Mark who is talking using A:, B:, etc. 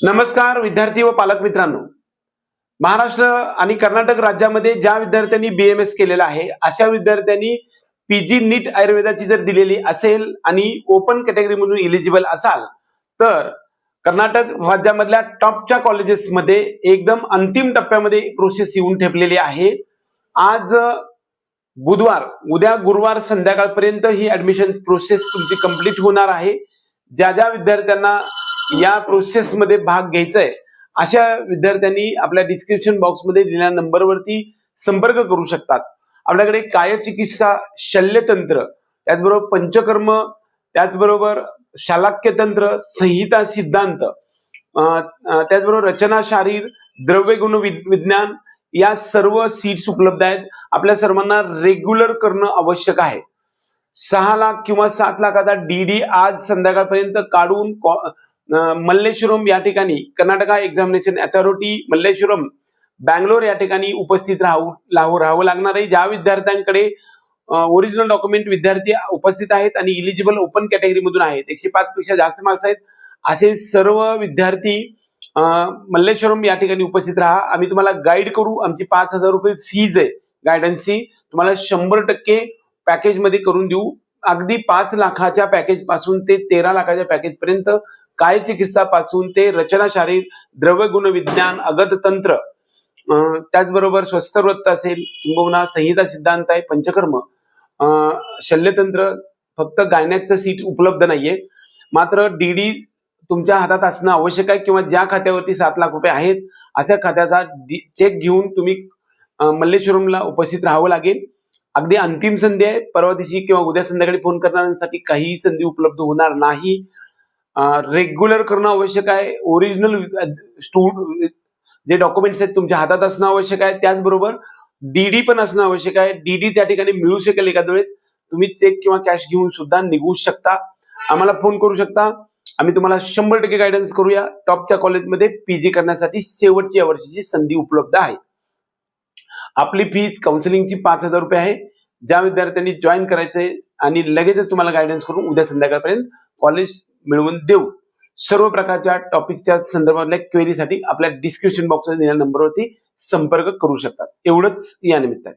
A: नमस्कार विद्यार्थी व पालक मित्रांनो, महाराष्ट्र आणि कर्नाटक राज्यामध्ये ज्या विद्यार्थ्यांनी BMS केलेला आहे अशा विद्यार्थ्यांनी PG नीट आयुर्वेदाची जर दिलेली असेल आणि ओपन कॅटेगरी मधून इलिजिबल असाल तर कर्नाटक राज्यामधल्या टॉपच्या कॉलेजेसमध्ये एकदम अंतिम टप्प्यामध्ये प्रोसेस येऊन ठेपलेली आहे। आज बुधवार, उद्या गुरुवार संध्याकाळपर्यंत ही ऍडमिशन प्रोसेस तुमची कंप्लीट होणार आहे। ज्या ज्या विद्यार्थ्यांना या प्रोसेस मध्ये भाग घ्यायचा आहे अशा विद्यार्थ्यांनी आपल्या डिस्क्रिप्शन बॉक्स मध्ये दिलेल्या नंबरवरती संपर्क करू शकतात। आपल्याकडे कायचिकित्सा, शल्यतंत्र, त्याचबरोबर पंचकर्म, त्याचबरोबर शालाक्यतंत्र, संहिता सिद्धांत, त्याचबरोबर रचना शारीर, द्रव्यगुण विज्ञान या सर्व सीट्स उपलब्ध आहेत। आपल्या सर्वांना रेग्युलर करणं आवश्यक आहे। 6 लाख किंवा 7 लाखाचा DD आज संध्याकाळपर्यंत काढून मल्लेश्वरम या ठिकाणी कर्नाटका एक्झामिनेशन अथॉरिटी मल्लेश्वरम बँगलोर या ठिकाणी उपस्थित राहावं लागणार आहे। ज्या विद्यार्थ्यांकडे ओरिजिनल डॉक्युमेंट विद्यार्थी उपस्थित आहेत आणि इलिजिबल ओपन कॅटेगरी मधून आहेत, 105 पेक्षा जास्त मार्क्स आहेत असे सर्व विद्यार्थी मल्लेश्वरम या ठिकाणी उपस्थित राहा। आम्ही तुम्हाला गाईड करू। आमची 5,000 रुपये फीज आहे गायडन्सची, तुम्हाला 100% पॅकेज मध्ये करून देऊ। अगदी 5 लाखाच्या पॅकेज पासून ते 13 लाखाच्या पॅकेज पर्यंत, काय चिकित्सा पासून ते रचना शारीर, द्रव्यगुण विज्ञान, अगध तंत्र, त्याचबरोबर स्वस्थवृत्त असेल किंबहुना संहिता सिद्धांत आहे, पंचकर्म, शल्यतंत्र, फक्त गायनॅकचं सीट उपलब्ध नाहीये। मात्र DD तुमच्या हातात असणं आवश्यक आहे किंवा ज्या खात्यावरती 7 लाख रुपये आहेत अशा खात्याचा चेक घेऊन तुम्ही मल्लेश्वरमला उपस्थित राहावं लागेल। अगदी अंतिम संधी आहे। परवा दिवशी किंवा उद्या संध्याकाळी फोन करणाऱ्यांसाठी काही संधी उपलब्ध होणार नाही। रेग्युलर करणं आवश्यक आहे। ओरिजिनल जे डॉक्युमेंट्स आहेत तुमच्या हातात असणं आवश्यक आहे। त्याचबरोबर DD पण असणं आवश्यक आहे। DD त्या ठिकाणी मिळू शकेल एखाद्या वेळेस, तुम्ही चेक किंवा कॅश घेऊन सुद्धा निघू शकता। आम्हाला फोन करू शकता, आम्ही तुम्हाला 100% गायडन्स करूया। टॉपच्या कॉलेजमध्ये PG करण्यासाठी शेवटची या वर्षीची संधी उपलब्ध आहे। आपली फीज काउन्सिलिंगची 5,000 रुपये आहे। ज्या विद्यार्थ्यांनी जॉईन करायचंय आणि लगेचच तुम्हाला गायडन्स करून उद्या संध्याकाळपर्यंत कॉलेज मिळवून देऊ। सर्व प्रकारच्या टॉपिकच्या संदर्भातल्या क्वेरीसाठी आपल्या डिस्क्रिप्शन बॉक्समध्ये दिलेल्या नंबरवरती संपर्क करू शकतात। एवढंच या निमित्ताने।